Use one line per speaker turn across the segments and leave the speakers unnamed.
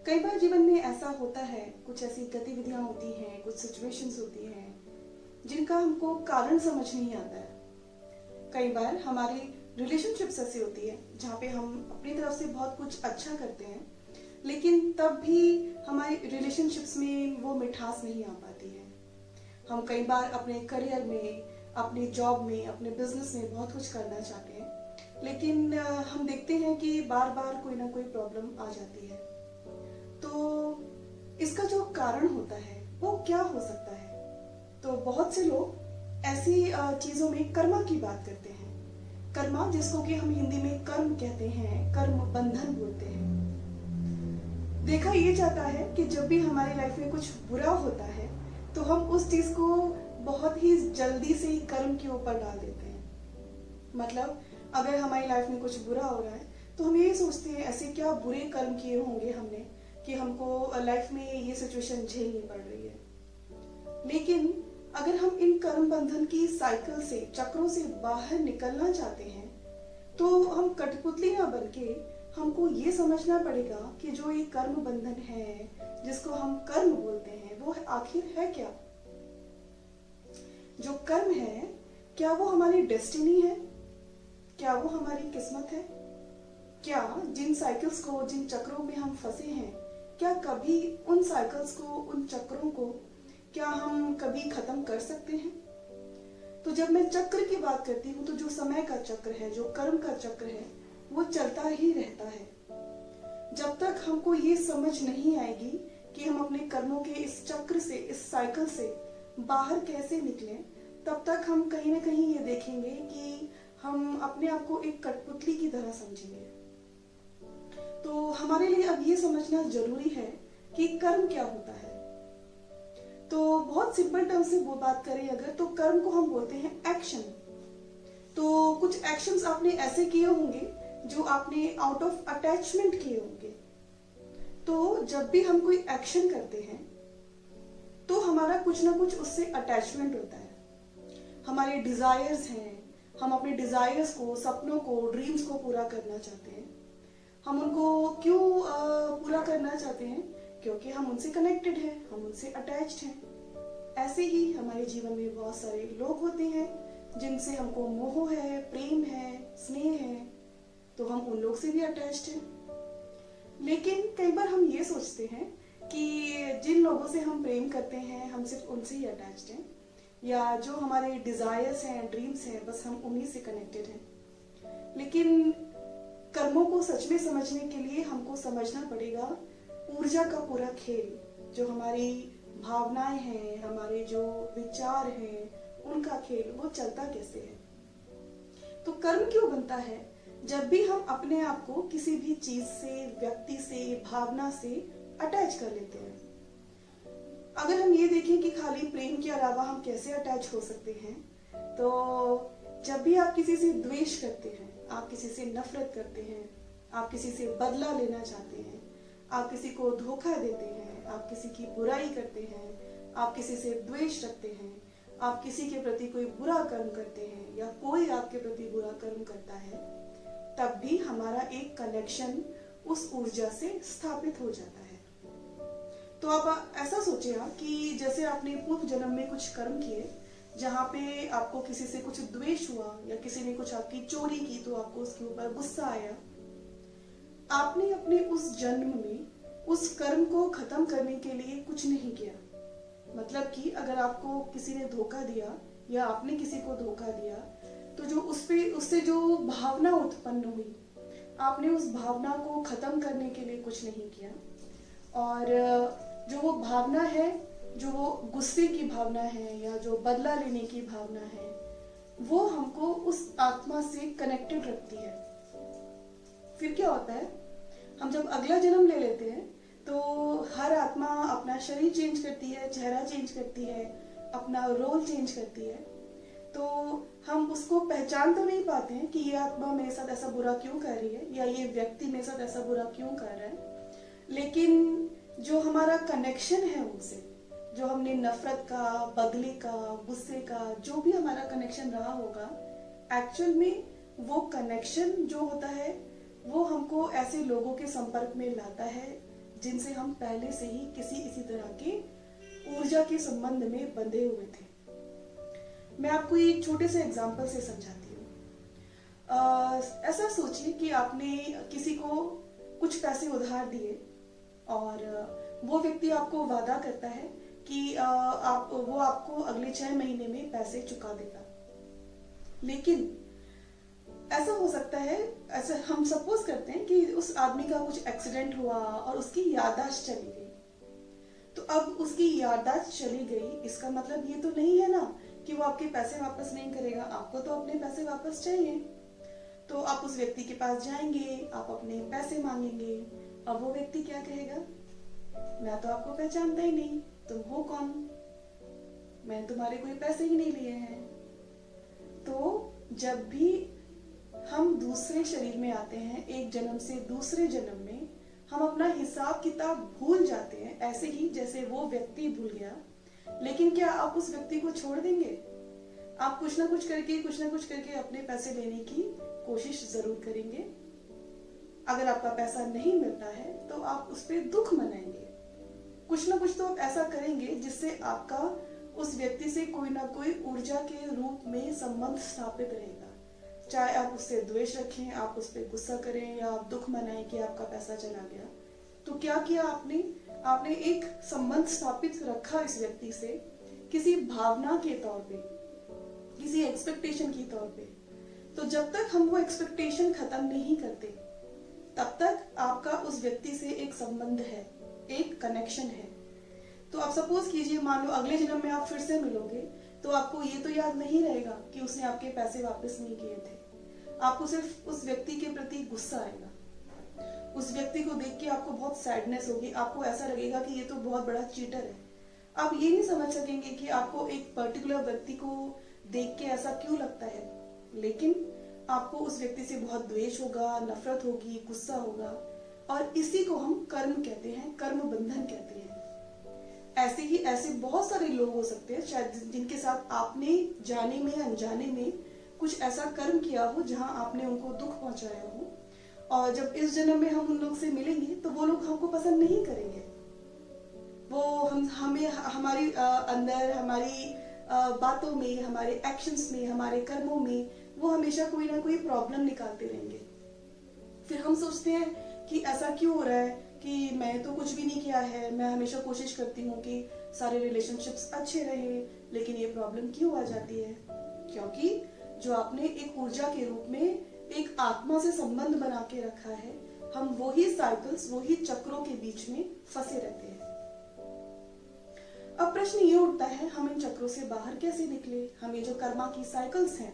कई बार जीवन में ऐसा होता है, कुछ ऐसी गतिविधियां होती हैं, कुछ सिचुएशंस होती हैं जिनका हमको कारण समझ नहीं आता है। कई बार हमारी रिलेशनशिप्स ऐसी होती है जहाँ पे हम अपनी तरफ से बहुत कुछ अच्छा करते हैं, लेकिन तब भी हमारी रिलेशनशिप्स में वो मिठास नहीं आ पाती है। हम कई बार अपने करियर में, अपनी जॉब में, अपने बिजनेस में बहुत कुछ करना चाहते हैं, लेकिन हम देखते हैं कि बार बार कोई ना कोई प्रॉब्लम आ जाती है। तो इसका जो कारण होता है वो क्या हो सकता है? तो बहुत से लोग ऐसी चीजों में कर्मा की बात करते हैं। कर्मा, जिसको कि हम हिंदी में कर्म कहते हैं, कर्म बंधन बोलते हैं। देखा ये जाता है कि जब भी हमारी लाइफ में कुछ बुरा होता है तो हम उस चीज को बहुत ही जल्दी से ही कर्म के ऊपर डाल देते हैं। मतलब अगर हमारी लाइफ में कुछ बुरा हो रहा है तो हम ये सोचते हैं ऐसे क्या बुरे कर्म किए होंगे हमने कि हमको लाइफ में ये सिचुएशन झेलनी पड़ रही है। लेकिन अगर हम इन कर्म बंधन की साइकिल से, चक्रों से बाहर निकलना चाहते हैं तो हम कठपुतली ना बनके हमको ये समझना पड़ेगा कि जो ये कर्म बंधन है, जिसको हम कर्म बोलते हैं, वो आखिर है क्या? जो कर्म है, क्या वो हमारी डेस्टिनी है? क्या वो हमारी किस्मत है? क्या जिन साइकिल्स को, जिन चक्रों में हम फंसे हैं, क्या कभी उन साइकिल्स को, उन चक्रों को क्या हम कभी खत्म कर सकते हैं? तो जब मैं चक्र की बात करती हूँ तो जो समय का चक्र है, जो कर्म का चक्र है, वो चलता ही रहता है। जब तक हमको ये समझ नहीं आएगी कि हम अपने कर्मों के इस चक्र से, इस साइकिल से बाहर कैसे निकलें, तब तक हम कहीं ना कहीं ये देखेंगे कि हम अपने आप को एक कठपुतली की तरह समझेंगे। तो हमारे लिए अब ये समझना जरूरी है कि कर्म क्या होता है। तो बहुत सिंपल टर्म से वो बात करें अगर, तो कर्म को हम बोलते हैं एक्शन। तो कुछ एक्शंस आपने ऐसे किए होंगे जो आपने आउट ऑफ अटैचमेंट किए होंगे। तो जब भी हम कोई एक्शन करते हैं तो हमारा कुछ ना कुछ उससे अटैचमेंट होता है। हमारे डिजायर्स हैं, हम अपने डिजायर्स को, सपनों को, ड्रीम्स को पूरा करना चाहते हैं। हम उनको क्यों पूरा करना चाहते हैं? क्योंकि हम उनसे कनेक्टेड हैं, हम उनसे अटैच्ड हैं। ऐसे ही हमारे जीवन में बहुत सारे लोग होते हैं जिनसे हमको मोह है, प्रेम है, स्नेह है, तो हम उन लोग से भी अटैच्ड हैं। लेकिन कई बार हम ये सोचते हैं कि जिन लोगों से हम प्रेम करते हैं हम सिर्फ उनसे ही अटैच्ड हैं, या जो हमारे डिजायर्स हैं, ड्रीम्स हैं, बस हम उन्हीं से कनेक्टेड हैं। लेकिन कर्मों को सच में समझने के लिए हमको समझना पड़ेगा ऊर्जा का पूरा खेल, जो हमारी भावनाएं हैं, हमारे जो विचार हैं, उनका खेल वो चलता कैसे है। तो कर्म क्यों बनता है? जब भी हम अपने आप को किसी भी चीज से, व्यक्ति से, भावना से अटैच कर लेते हैं। अगर हम ये देखें कि खाली प्रेम के अलावा हम कैसे अटैच हो सकते हैं, तो जब भी आप किसी से द्वेष करते हैं, आप किसी से नफरत करते हैं, आप किसी से बदला लेना चाहते हैं, आप किसी को धोखा देते हैं, आप किसी की बुराई करते हैं, आप किसी से द्वेष रखते हैं, आप किसी के प्रति कोई बुरा कर्म करते हैं, या कोई आपके प्रति बुरा कर्म करता है, तब भी हमारा एक कनेक्शन उस ऊर्जा से स्थापित हो जाता है। तो आप ऐसा सोचिए कि जैसे आपने पूर्व जन्म में कुछ कर्म किए जहाँ पे आपको किसी से कुछ द्वेष हुआ, या किसी ने कुछ आपकी चोरी की तो आपको उसके ऊपर गुस्सा आया। आपने अपने उस जन्म में उस कर्म को खत्म करने के लिए कुछ नहीं किया। मतलब कि अगर आपको किसी ने धोखा दिया या आपने किसी को धोखा दिया, तो जो उससे जो भावना उत्पन्न हुई, आपने उस भावना को खत्म करने के लिए कुछ नहीं किया। और जो वो भावना है, जो वो गुस्से की भावना है या जो बदला लेने की भावना है, वो हमको उस आत्मा से कनेक्टेड रखती है। फिर क्या होता है, हम जब अगला जन्म ले लेते हैं तो हर आत्मा अपना शरीर चेंज करती है, चेहरा चेंज करती है, अपना रोल चेंज करती है। तो हम उसको पहचान तो नहीं पाते हैं कि ये आत्मा मेरे साथ ऐसा बुरा क्यों कर रही है, या ये व्यक्ति मेरे साथ ऐसा बुरा क्यों कर रहा है। लेकिन जो हमारा कनेक्शन है उनसे, जो हमने नफरत का, बदले का, गुस्से का, जो भी हमारा कनेक्शन रहा होगा, एक्चुअल में वो कनेक्शन जो होता है वो हमको ऐसे लोगों के संपर्क में लाता है जिनसे हम पहले से ही किसी तरह के ऊर्जा के संबंध में बंधे हुए थे। मैं आपको एक छोटे से एग्जाम्पल से समझाती हूँ। ऐसा सोचिए कि आपने किसी को कुछ पैसे उधार दिए और वो व्यक्ति आपको वादा करता है कि वो आपको अगले 6 महीने में पैसे चुका देगा। लेकिन ऐसा हो सकता है, ऐसा हम सपोज करते हैं कि उस आदमी का कुछ एक्सीडेंट हुआ और उसकी याददाश्त चली गई। तो अब उसकी याददाश्त चली गई, इसका मतलब ये तो नहीं है ना कि वो आपके पैसे वापस नहीं करेगा। आपको तो अपने पैसे वापस चाहिए। तो आप उस व्यक्ति के पास जाएंगे, आप अपने पैसे मांगेंगे। अब वो व्यक्ति क्या कहेगा? मैं तो आपको पहचानता ही नहीं, तुम हो कौन? मैंने तुम्हारे कोई पैसे ही नहीं लिए हैं। तो जब भी हम दूसरे शरीर में आते हैं, एक जन्म से दूसरे जन्म में, हम अपना हिसाब किताब भूल जाते हैं, ऐसे ही जैसे वो व्यक्ति भूल गया। लेकिन क्या आप उस व्यक्ति को छोड़ देंगे? आप कुछ ना कुछ करके अपने पैसे लेने की कोशिश जरूर करेंगे। अगर आपका पैसा नहीं मिलता है तो आप उस पर दुख मनाएंगे। कुछ ना कुछ तो आप ऐसा करेंगे जिससे आपका उस व्यक्ति से कोई ना कोई ऊर्जा के रूप में संबंध स्थापित रहेगा। चाहे आप उससे द्वेष रखें, आप उस पर गुस्सा करें या आप दुख मनाएं कि आपका पैसा चला गया। तो क्या किया आपने एक संबंध स्थापित रखा इस व्यक्ति से, किसी भावना के तौर पे, किसी एक्सपेक्टेशन के तौर पे। तो जब तक हम वो एक्सपेक्टेशन खत्म नहीं करते, तब तक आपका उस व्यक्ति से एक संबंध है, एक कनेक्शन है। तो आप सपोज कीजिए, मान लो अगले जन्म में आप फिर से मिलोगे, तो आपको ये तो याद नहीं रहेगा कि उसने आपके पैसे वापस नहीं किए थे। आपको सिर्फ उस व्यक्ति के प्रति गुस्सा आएगा। उस व्यक्ति को देख के आपको बहुत सैडनेस होगी। आपको ऐसा लगेगा कि ये तो बहुत बड़ा चीटर है। आप ये नहीं समझ सकेंगे कि आपको एक पर्टिकुलर व्यक्ति को देख के ऐसा क्यों लगता है, लेकिन आपको उस व्यक्ति से बहुत द्वेष होगा, नफरत होगी, गुस्सा होगा। और इसी को हम कर्म कहते हैं, कर्म बंधन कहते हैं। ऐसे ही ऐसे बहुत सारे लोग हो सकते हैं शायद जिनके साथ आपने जाने में अनजाने में कुछ ऐसा कर्म किया हो जहां आपने उनको दुख पहुंचाया हो, और जब इस जन्म में हम उन लोग से मिलेंगे तो वो लोग हमको पसंद नहीं करेंगे। वो हमें हमारी अंदर, हमारी बातों में, हमारे एक्शंस में, हमारे कर्मों में वो हमेशा कोई ना कोई प्रॉब्लम निकालते रहेंगे। फिर हम सोचते हैं कि ऐसा क्यों हो रहा है कि मैं तो कुछ भी नहीं किया है, मैं हमेशा कोशिश करती हूँ कि सारे रिलेशनशिप्स अच्छे रहे, लेकिन ये प्रॉब्लम क्यों आ जाती है? क्योंकि जो आपने एक ऊर्जा के रूप में एक आत्मा से संबंध बना के रखा है, हम वही साइकिल्स, वही चक्रों के बीच में फंसे रहते हैं। अब प्रश्न ये उठता है, हम इन चक्रों से बाहर कैसे निकले? हम ये जो कर्मा की साइकिल्स हैं,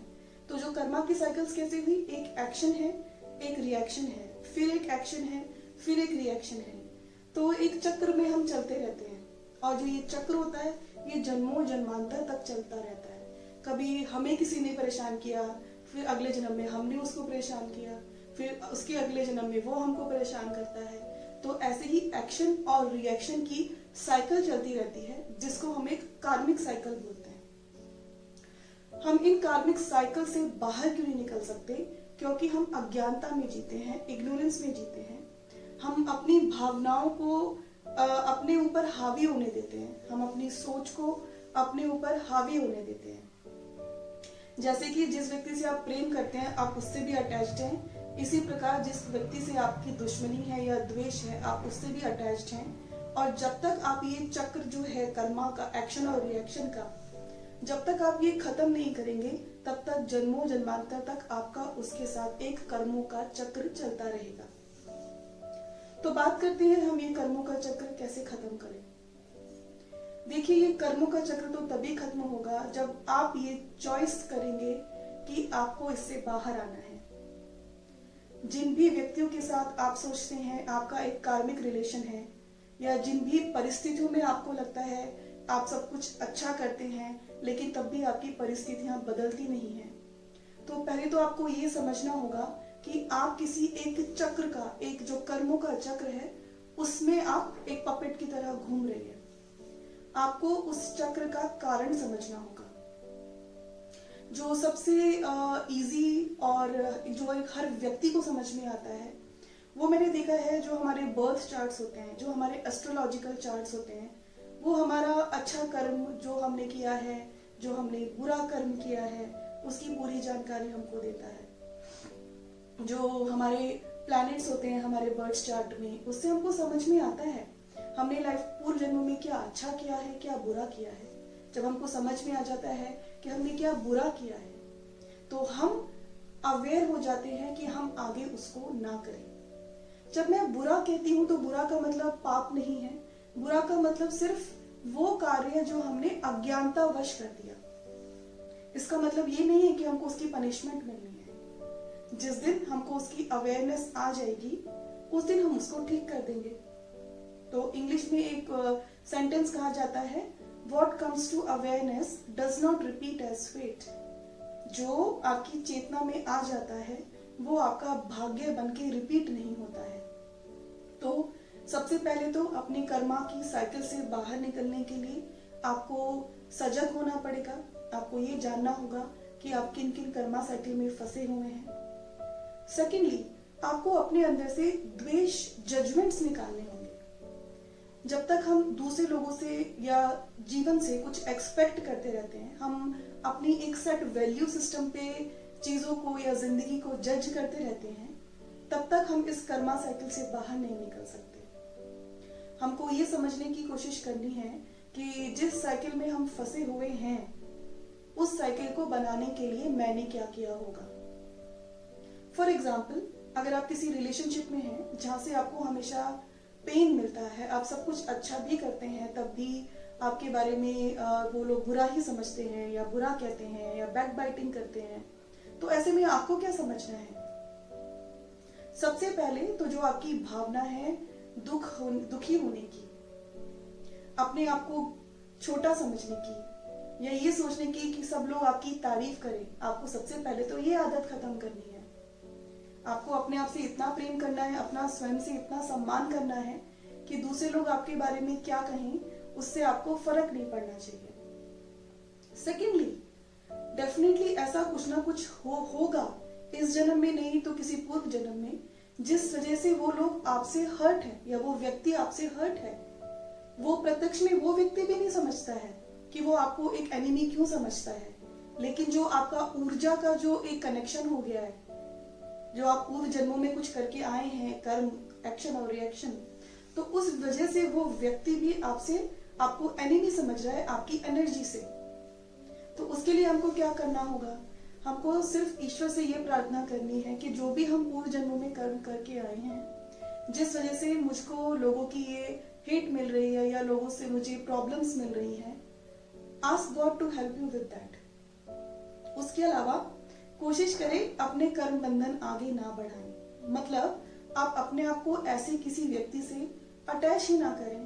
तो जो कर्मा की साइकिल्स कैसे हुई? एक एक्शन है, एक रिएक्शन है, फिर एक एक्शन है, फिर एक रिएक्शन है। तो एक चक्र में हम चलते रहते हैं, और जो ये चक्र होता है ये जन्मों जन्मांतर तक चलता रहता है। कभी हमें किसी ने परेशान किया, फिर अगले जन्म में हमने उसको परेशान किया, फिर उसके अगले जन्म में वो हमको परेशान करता है। तो ऐसे ही एक्शन और रिएक्शन की साइकिल चलती रहती है, जिसको हम एक कार्मिक साइकिल बोलते हैं। हम इन कार्मिक साइकिल से बाहर क्यों नहीं निकल सकते? क्योंकि हम अज्ञानता में जीते हैं, इग्नोरेंस में जीते हैं। हम अपनी भावनाओं को अपने ऊपर हावी होने देते हैं, हम अपनी सोच को अपने ऊपर हावी होने देते हैं। जैसे कि जिस व्यक्ति से आप प्रेम करते हैं, आप उससे भी अटैच्ड हैं। इसी प्रकार जिस व्यक्ति से आपकी दुश्मनी है या द्वेष है, आप उससे भी अटैच्ड हैं। और जब तक आप ये चक्र जो है कर्मा का, एक्शन और रिएक्शन का, जब तक आप ये खत्म नहीं करेंगे, तब तक जन्मों जन्मांतर तक आपका उसके साथ एक कर्मों का चक्र चलता रहेगा। तो बात करते हैं हम ये कर्मों का चक्र कैसे खत्म करें। देखिए, ये कर्मों का चक्र तो तभी खत्म होगा जब आप ये चॉइस करेंगे कि आपको इससे बाहर आना है। जिन भी व्यक्तियों के साथ आप सोचते हैं आपका एक कार्मिक रिलेशन है, या जिन भी परिस्थितियों में आपको लगता है आप सब कुछ अच्छा करते हैं, लेकिन तब भी आपकी परिस्थितियां बदलती नहीं हैं, तो पहले तो आपको ये समझना होगा कि आप किसी एक चक्र का, एक जो कर्मों का चक्र है, उसमें आप एक पपेट की तरह घूम रहे हैं। आपको उस चक्र का कारण समझना होगा। जो सबसे इजी और जो एक हर व्यक्ति को समझ में आता है, वो मैंने देखा है, जो हमारे बर्थ चार्ट्स होते हैं, जो हमारे एस्ट्रोलॉजिकल चार्ट्स होते हैं, वो हमारा अच्छा कर्म जो हमने किया है, जो हमने बुरा कर्म किया है, उसकी पूरी जानकारी हमको देता है। जो हमारे प्लैनेट्स होते हैं हमारे बर्थ चार्ट में, उससे हमको समझ में आता है हमने लाइफ पूर्व जन्मों में क्या अच्छा किया है, क्या बुरा किया है। जब हमको समझ में आ जाता है कि हमने क्या बुरा किया है, तो हम अवेयर हो जाते हैं कि हम आगे उसको ना करें। जब मैं बुरा कहती हूँ तो बुरा का मतलब पाप नहीं है। बुरा का मतलब सिर्फ वो कार्य जो हमने अज्ञानतावश कर दिया। इसका मतलब ये नहीं है कि हमको उसकी पनिशमेंट मिलनी है। जिस दिन हमको उसकी अवेयरनेस आ जाएगी, उस दिन हम उसको ठीक कर देंगे। तो इंग्लिश में एक सेंटेंस कहा जाता है, what comes to awareness does not repeat as fate. जो आपकी चेतना में आ जाता है वो आपका भाग्य बनके रिपीट नहीं होता है। तो सबसे पहले तो अपने कर्मा की साइकिल से बाहर निकलने के लिए आपको सजग होना पड़ेगा। आपको ये जानना होगा कि आप किन किन कर्मा साइकिल में फंसे हुए हैं। सेकेंडली, आपको अपने अंदर से द्वेष, जजमेंट्स निकालने होंगे। जब तक हम दूसरे लोगों से या जीवन से कुछ एक्सपेक्ट करते रहते हैं, हम अपनी एक सेट वैल्यू सिस्टम पे चीजों को या जिंदगी को जज करते रहते हैं, तब तक हम इस कर्मा साइकिल से बाहर नहीं निकल सकते। हमको ये समझने की कोशिश करनी है कि जिस साइकिल में हम फंसे हुए हैं, उस साइकिल को बनाने के लिए मैंने क्या किया होगा। फॉर एग्जाम्पल, अगर आप किसी रिलेशनशिप में हैं जहां से आपको हमेशा पेन मिलता है, आप सब कुछ अच्छा भी करते हैं, तब भी आपके बारे में वो लोग बुरा ही समझते हैं या बुरा कहते हैं या बैक बाइटिंग करते हैं, तो ऐसे में आपको क्या समझना है? सबसे पहले तो जो आपकी भावना है दुखी होने की, अपने आप को छोटा समझने की या ये सोचने की कि सब लोग आपकी तारीफ करें, आपको सबसे पहले तो ये आदत खत्म करनी है। आपको अपने आप से इतना प्रेम करना है, अपना स्वयं से इतना सम्मान करना है कि दूसरे लोग आपके बारे में क्या कहें, उससे आपको फर्क नहीं पड़ना चाहिए। सेकेंडली, डेफिनेटली ऐसा कुछ ना कुछ होगा इस जन्म में नहीं तो किसी पूर्व जन्म में, जिस वजह से वो लोग आपसे हर्ट है या वो व्यक्ति आपसे हर्ट है। वो प्रत्यक्ष में वो व्यक्ति भी नहीं समझता है कि वो आपको एक एनिमी क्यों समझता है, लेकिन जो आपका ऊर्जा का जो एक कनेक्शन हो गया है, जो आप पूर्व जन्मों में कुछ करके आए हैं, कर्म, एक्शन और रिएक्शन, तो उस वजह से वो व्यक्ति भी आपको एनिमी समझ रहा है आपकी एनर्जी से। तो उसके लिए हमको क्या करना होगा? हमको सिर्फ ईश्वर से ये प्रार्थना करनी है कि जो भी हम पूर्व जन्मों में कर्म करके आए हैं, जिस वजह से मुझको लोगों की ये हेट मिल रही है या लोगों से मुझे प्रॉब्लम्स मिल रही हैं, ask God to help you with that. उसके अलावा कोशिश करें अपने कर्म बंधन आगे ना बढ़ाएं। मतलब आप अपने आप को ऐसे किसी व्यक्ति से अटैच ही ना करें।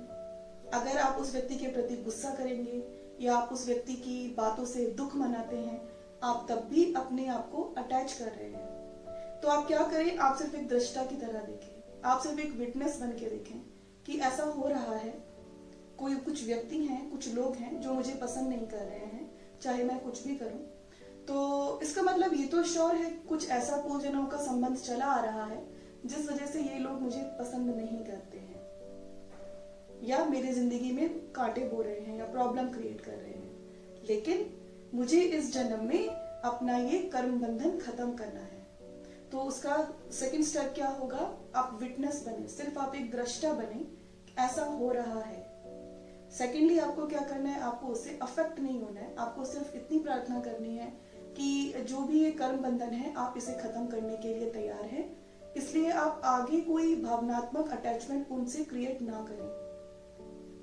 अगर आप उस व्यक्ति के प्रति गुस्सा करेंगे या आप उस व्यक्ति की बातों से दुख मनाते हैं, आप तब भी अपने आप को अटैच कर रहे हैं। तो आप क्या करें? आप सिर्फ एक दृष्टा की तरह देखें, आप सिर्फ एक विटनेस बन के देखें कि ऐसा हो रहा है। कुछ व्यक्ति हैं, कुछ लोग हैं जो मुझे पसंद नहीं कर रहे हैं, चाहे मैं कुछ भी करूं। तो इसका मतलब ये तो श्योर है कुछ ऐसा पूर्व जन्मों का संबंध चला आ रहा है जिस वजह से ये लोग मुझे पसंद नहीं करते हैं या मेरी जिंदगी में कांटे बो रहे हैं या प्रॉब्लम क्रिएट कर रहे हैं। लेकिन मुझे इस जन्म में अपना ये कर्म बंधन खत्म करना है। तो उसका सेकंड स्टेप क्या होगा? आप विटनेस बने, सिर्फ आप एक दृष्टा बने, ऐसा हो रहा है। सेकेंडली, आपको क्या करना है? आपको उससे अफेक्ट नहीं होना है। आपको सिर्फ इतनी प्रार्थना करनी है कि जो भी ये कर्म बंधन है, आप इसे खत्म करने के लिए तैयार हैं। इसलिए आप आगे कोई भावनात्मक अटैचमेंट उनसे क्रिएट ना करें।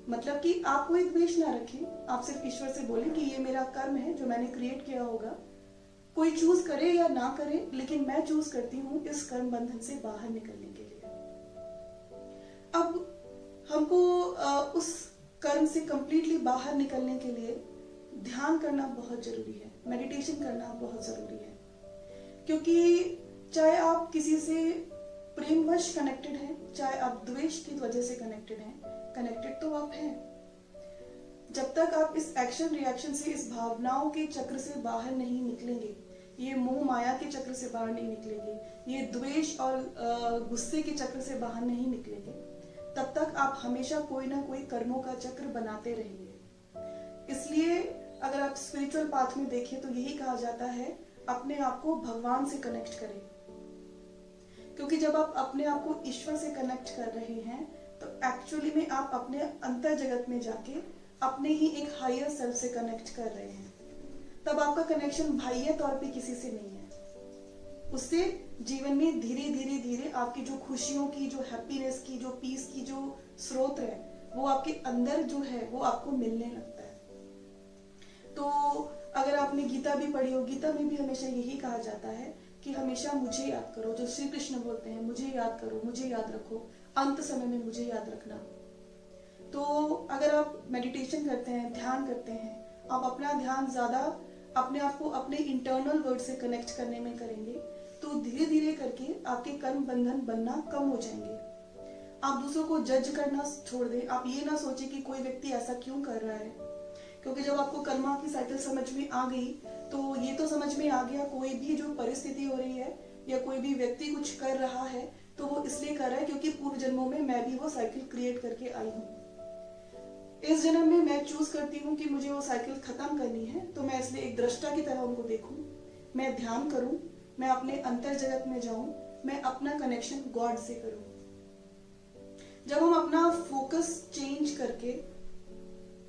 मतलब कि आप कोई द्वेष ना रखें। आप सिर्फ ईश्वर से बोलें कि ये मेरा कर्म है जो मैंने क्रिएट किया होगा, कोई चूज करे या ना करे, लेकिन मैं चूज करती हूँ इस कर्म बंधन से बाहर निकलने के लिए। अब हमको उस कर्म से कंप्लीटली बाहर निकलने के लिए ध्यान करना बहुत जरूरी है, मेडिटेशन करना बहुत जरूरी है। क्योंकि चाहे आप किसी से प्रेमवश कनेक्टेड हैं, चाहे आप द्वेष की वजह से कनेक्टेड हैं, कनेक्टेड तो आप हैं। जब तक आप इस एक्शन रिएक्शन से, इस भावनाओं के चक्र से बाहर नहीं निकलेंगे ये मोह माया के चक्र से बाहर नहीं निकलेंगे, ये द्वेष और गुस्से के चक्र से बाहर नहीं निकलेंगे, तब तक आप हमेशा कोई ना कोई कर्मों का चक्र बनाते रहेंगे। इसलिए अगर आप स्पिरिचुअल पाथ में देखें तो यही कहा जाता है, अपने आप को भगवान से कनेक्ट करें, क्योंकि जब आप अपने आप को ईश्वर से कनेक्ट कर रहे हैं तो एक्चुअली में आप अपने अंतर जगत में जाके अपने ही एक हायर सेल्फ से कनेक्ट कर रहे हैं। तब आपका कनेक्शन बाह्य तौर पे किसी से नहीं है। उससे जीवन में धीरे धीरे धीरे आपकी जो खुशियों की, जो हैप्पीनेस की, जो पीस की जो स्रोत है, वो आपके अंदर जो है वो आपको मिलने लगता है। तो अगर आपने गीता भी पढ़ी हो, गीता में भी हमेशा यही कहा जाता है कि हमेशा मुझे याद करो, जो श्री कृष्ण बोलते हैं, मुझे याद करो, मुझे याद रखो, अंत समय में मुझे याद रखना। तो अगर आप मेडिटेशन करते हैं, ध्यान करते हैं, आप अपना ध्यान ज्यादा अपने आप को अपने इंटरनल वर्ड से कनेक्ट करने में करेंगे, तो धीरे धीरे करके आपके कर्म बंधन बनना कम हो जाएंगे। आप दूसरों को जज करना छोड़ दें। आप ये ना सोचे कि कोई व्यक्ति ऐसा क्यों कर रहा है, क्योंकि जब आपको कर्मा की साइकिल समझ में आ गई तो ये तो समझ में आ गया, कोई भी जो परिस्थिति हो रही है या कोई भी व्यक्ति कुछ कर रहा है तो वो इसलिए कर रहा है क्योंकि पूर्व जन्मों में मैं भी वो साइकिल क्रिएट करके आई हूँ। इस जन्म में मैं चूज करती हूँ कि मुझे वो साइकिल खत्म करनी है, तो मैं इसलिए एक दृष्टा की तरह उनको देखूं, मैं ध्यान करूं, मैं अपने अंतर जगत में जाऊं, मैं अपना कनेक्शन गॉड से करूं। जब हम अपना फोकस चेंज करके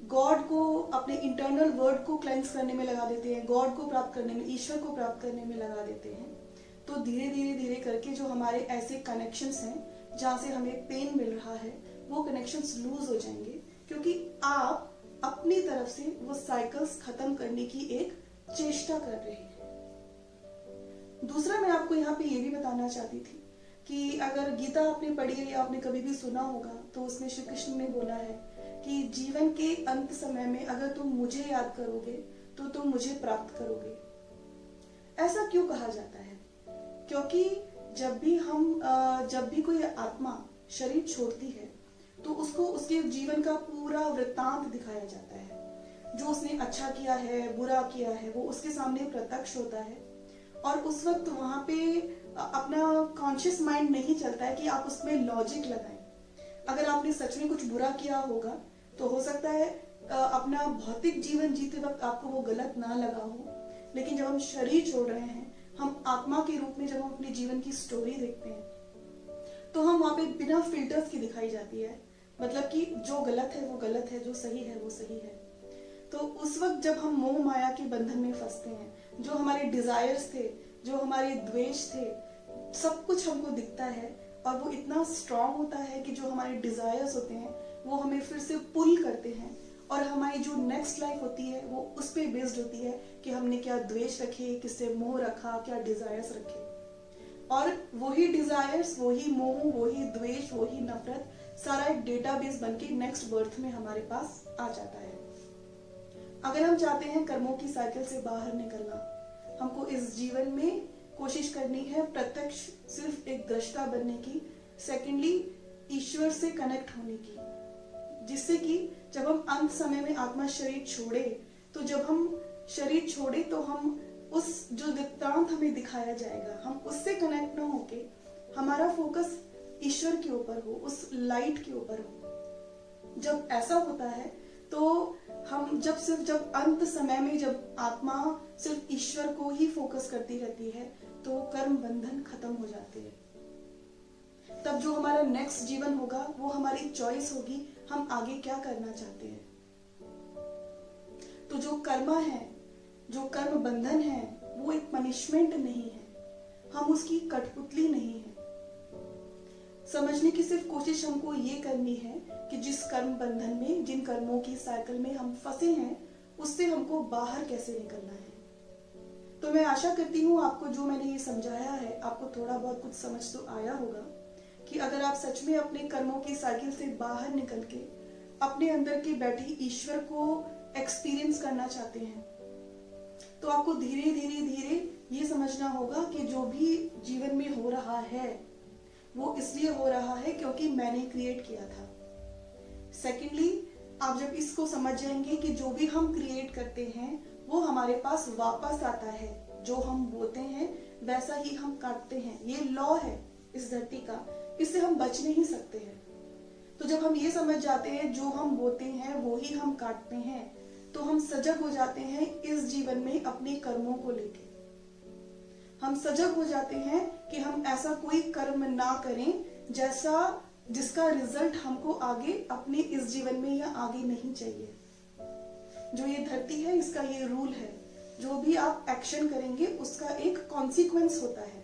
गॉड को, अपने इंटरनल वर्ड को क्लेंस करने में लगा देते हैं, गॉड को प्राप्त करने में, ईश्वर को प्राप्त करने में लगा देते हैं, तो धीरे धीरे धीरे करके जो हमारे ऐसे कनेक्शंस हैं जहां से हमें पेन मिल रहा है, वो कनेक्शंस लूज हो जाएंगे, क्योंकि आप अपनी तरफ से वो साइकिल्स खत्म करने की एक चेष्टा कर रहे हैं। दूसरा मैं आपको यहाँ पे ये भी बताना चाहती थी कि अगर गीता आपने पढ़ी है या आपने कभी भी सुना होगा, तो उसमें श्री कृष्ण ने बोला है कि जीवन के अंत समय में अगर तुम मुझे याद करोगे तो तुम मुझे प्राप्त करोगे। ऐसा क्यों कहा जाता है? क्योंकि जब भी कोई आत्मा शरीर छोड़ती है तो उसको उसके जीवन का पूरा वृत्तांत दिखाया जाता है। जो उसने अच्छा किया है, बुरा किया है, वो उसके सामने प्रत्यक्ष होता है, और उस वक्त वहां पे अपना कॉन्शियस माइंड नहीं चलता है कि आप उसमें लॉजिक लगाएं। अगर आपने सच में कुछ बुरा किया होगा तो हो सकता है अपना भौतिक जीवन जीते वक्त आपको वो गलत ना लगा हो, लेकिन जब हम शरीर छोड़ रहे हैं, हम आत्मा के रूप में जब हम अपने जीवन की स्टोरी देखते हैं, तो हम वहां पे बिना फिल्टर्स की दिखाई जाती है। मतलब कि जो गलत है वो गलत है, जो सही है वो सही है। तो उस वक्त जब हम मोह माया के बंधन में फंसते हैं, जो हमारे डिजायर्स थे, जो हमारे द्वेष थे, सब कुछ हमको दिखता है, और वो इतना स्ट्रांग होता है कि जो हमारे डिजायर्स होते हैं वो हमें फिर से पुल करते हैं, और हमारी जो नेक्स्ट लाइफ होती है वो उस पे बेस्ड होती है कि हमने क्या द्वेष रखे, किससे मोह रखा, क्या डिजायर्स रखे, और वही डिजायर्स, वही मोह, वही द्वेष, वही नफरत सारा एक डेटाबेस बनके नेक्स्ट बर्थ में हमारे पास आ जाता है। अगर हम चाहते हैं कर्मों की साइकिल से बाहर निकलना, हमको इस जीवन में कोशिश करनी है प्रत्यक्ष सिर्फ एक दृष्टा बनने की, सेकेंडली ईश्वर से कनेक्ट होने की, जिससे कि जब हम अंत समय में आत्मा शरीर छोड़े, तो जब हम शरीर छोड़े तो हम उस जो वृत्तांत हमें दिखाया जाएगा, हम उससे कनेक्ट ना होके हमारा फोकस ईश्वर के ऊपर हो, उस लाइट के ऊपर हो। जब ऐसा होता है तो हम जब अंत समय में जब आत्मा सिर्फ ईश्वर को ही फोकस करती रहती है, तो कर्म बंधन खत्म हो जाते हैं। तब जो हमारा नेक्स्ट जीवन होगा वो हमारी चॉइस होगी, हम आगे क्या करना चाहते हैं। तो जो कर्मा है, जो कर्म बंधन है, वो एक पनिशमेंट नहीं है, हम उसकी कठपुतली नहीं है। समझने की सिर्फ कोशिश हमको ये करनी है कि जिस कर्म बंधन में, जिन कर्मों की साइकिल में हम फंसे हैं, उससे हमको बाहर कैसे निकलना है। तो मैं आशा करती हूँ आपको जो मैंने ये समझाया है, आपको थोड़ा बहुत कुछ समझ तो आया होगा कि अगर आप सच में अपने कर्मों की साइकिल से बाहर निकल के अपने अंदर के बैठी ईश्वर को एक्सपीरियंस करना चाहते हैं, तो आपको धीरे धीरे धीरे ये समझना होगा कि जो भी जीवन में हो रहा है वो इसलिए हो रहा है क्योंकि मैंने क्रिएट किया था। सेकेंडली, आप जब इसको समझ जाएंगे कि जो भी हम क्रिएट करते हैं वो हमारे पास वापस आता है, जो हम बोते हैं वैसा ही हम काटते हैं। ये लॉ है इस धरती का, इससे हम बच नहीं सकते हैं। तो जब हम ये समझ जाते हैं जो हम बोते हैं वो ही हम काटते हैं, तो हम सजग हो जाते हैं इस जीवन में अपने कर्मों को लेके। हम सजग हो जाते हैं कि हम ऐसा कोई कर्म ना करें जिसका रिजल्ट हमको आगे अपने इस जीवन में या आगे नहीं चाहिए। जो ये धरती है इसका ये रूल है, जो भी आप एक्शन करेंगे उसका एक कॉन्सिक्वेंस होता है।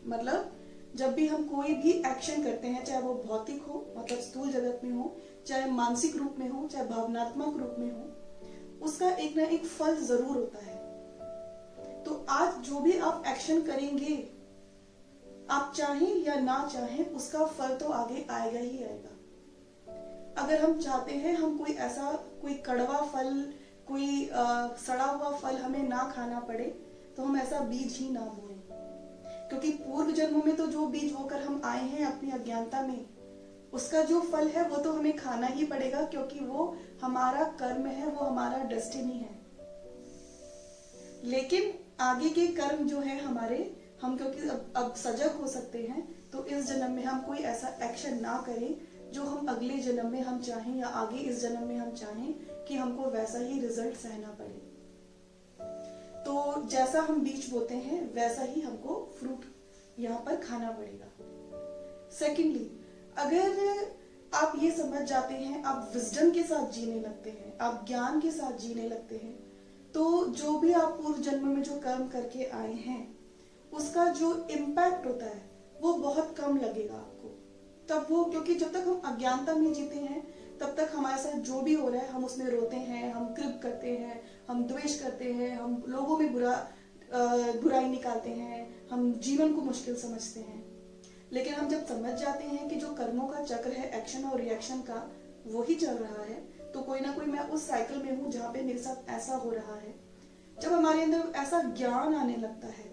मतलब जब भी हम कोई भी एक्शन करते हैं, चाहे वो भौतिक हो मतलब स्थूल जगत में हो, चाहे मानसिक रूप में हो, चाहे भावनात्मक रूप में हो, उसका एक ना एक फल जरूर होता है। तो आज जो भी आप एक्शन करेंगे, आप चाहें या ना चाहें, उसका फल तो आगे आएगा ही आएगा। अगर हम चाहते हैं हम कोई कड़वा फल, कोई सड़ा हुआ फल हमें ना खाना पड़े, तो हम ऐसा बीज ही ना बोएं। क्योंकि पूर्व जन्मों में तो जो बीज होकर हम आए हैं अपनी अज्ञानता में, उसका जो फल है वो तो हमें खाना ही पड़ेगा, क्योंकि वो हमारा कर्म है, वो हमारा डेस्टिनी है। लेकिन आगे के कर्म जो है हमारे, हम क्योंकि अब सजग हो सकते हैं, तो इस जन्म में हम कोई ऐसा एक्शन ना करें जो हम अगले जन्म में हम चाहें या आगे इस जन्म में हम चाहें कि हमको वैसा ही रिजल्ट सहना पड़े। तो जैसा हम बीज बोते हैं वैसा ही हमको फ्रूट यहाँ पर खाना पड़ेगा। सेकेंडली, अगर आप ये समझ जाते हैं, आप विजडम के साथ जीने लगते हैं, आप ज्ञान के साथ जीने लगते हैं, तो जो भी आप पूर्व जन्म में जो कर्म करके आए हैं उसका जो इम्पैक्ट होता है वो बहुत कम लगेगा आपको। तब वो, क्योंकि जब तक हम अज्ञानता में जीते हैं तब तक हमारे साथ जो भी हो रहा है हम उसमें रोते हैं, हम क्रिप करते हैं, हम द्वेष करते हैं, हम लोगों में बुराई निकालते हैं, हम जीवन को मुश्किल समझते हैं। लेकिन हम जब समझ जाते हैं कि जो कर्मों का चक्र है, एक्शन और रिएक्शन का, वो ही चल रहा है, तो कोई ना कोई मैं उस साइकिल में हूँ जहाँ पे मेरे साथ ऐसा हो रहा है। जब हमारे अंदर ऐसा ज्ञान आने लगता है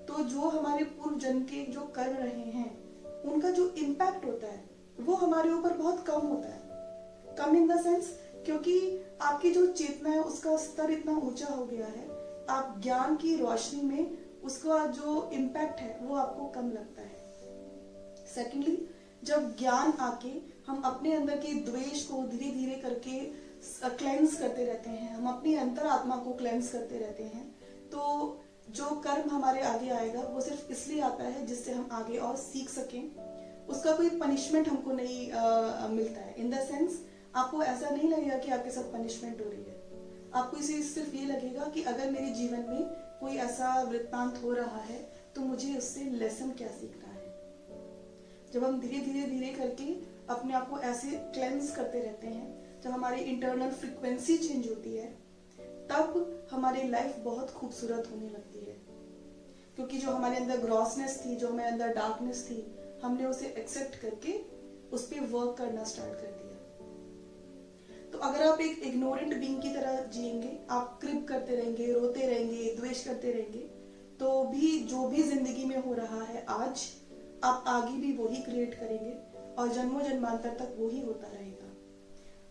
तो जो हमारे पूर्व जन्म के जो कर रहे हैं उनका जो इम्पैक्ट होता है वो हमारे ऊपर बहुत कम होता है। कम इन द सेंस, क्योंकि आपकी जो चेतना है उसका स्तर इतना ऊंचा हो गया है, आप ज्ञान की रोशनी में उसका जो इम्पैक्ट है वो आपको कम लगता है। सेकेंडली, जब ज्ञान आके हम अपने अंदर के द्वेष को धीरे धीरे करके क्लेंस करते रहते हैं, हम अपनी अंतरात्मा को क्लेंस करते रहते हैं, तो जो कर्म हमारे आगे आएगा वो सिर्फ इसलिए आता है जिससे हम आगे और सीख सकें। उसका कोई पनिशमेंट हमको नहीं मिलता है। इन द सेंस, आपको ऐसा नहीं लगेगा कि आपके साथ पनिशमेंट हो रही है, आपको इसे सिर्फ ये लगेगा कि अगर मेरे जीवन में कोई ऐसा वृत्तांत हो रहा है तो मुझे उससे लेसन क्या सीखना है। जब हम धीरे धीरे धीरे करके अपने आप को ऐसे क्लेंस करते रहते हैं, जब हमारी इंटरनल फ्रीक्वेंसी चेंज होती है, तब हमारी लाइफ बहुत खूबसूरत होने लगती है। क्योंकि जो हमारे अंदर ग्रॉसनेस थी, जो हमारे अंदर डार्कनेस थी, हमने उसे एक्सेप्ट करके उस पर वर्क करना स्टार्ट कर दिया। तो अगर आप एक इग्नोरेंट बीइंग की तरह जिएंगे, आप क्रिप करते रहेंगे, रोते रहेंगे, द्वेष करते रहेंगे, तो भी जो भी जिंदगी में हो रहा है आज, आप आगे भी वही क्रिएट करेंगे और जन्मों जन्मांतर तक वही होता रहेगा।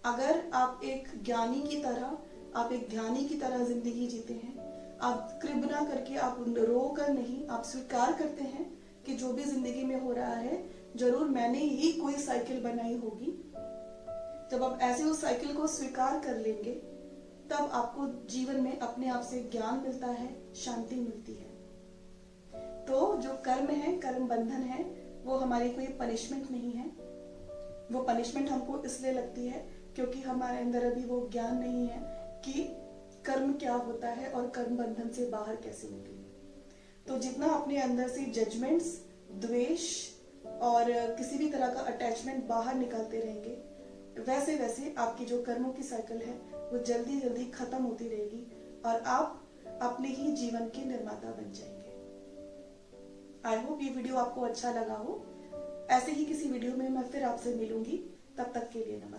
अगर आप एक ज्ञानी की तरह, आप एक ध्यानी की तरह जिंदगी जीते हैं, आप क्रिब ना करके, आप रो कर नहीं, आप स्वीकार करते हैं कि जो भी जिंदगी में हो रहा है जरूर मैंने ही कोई साइकिल बनाई होगी। जब आप ऐसे उस साइकिल को स्वीकार कर लेंगे तब आपको जीवन में अपने आप से ज्ञान मिलता है, शांति मिलती है। तो जो कर्म है, कर्म बंधन है, वो हमारी कोई पनिशमेंट नहीं है। वो पनिशमेंट हमको इसलिए लगती है क्योंकि हमारे अंदर अभी वो ज्ञान नहीं है कि कर्म क्या होता है और कर्म बंधन से बाहर कैसे निकले। तो जितना अपने अंदर से जजमेंट्स, द्वेष और किसी भी तरह का अटैचमेंट बाहर निकालते रहेंगे, वैसे वैसे आपकी जो कर्मों की साइकिल है वो जल्दी जल्दी खत्म होती रहेगी और आप अपने ही जीवन के निर्माता बन जाएंगे। आई होप ये वीडियो आपको अच्छा लगा हो। ऐसे ही किसी वीडियो में मैं फिर आपसे मिलूंगी। तब तक के लिए नमस्कार।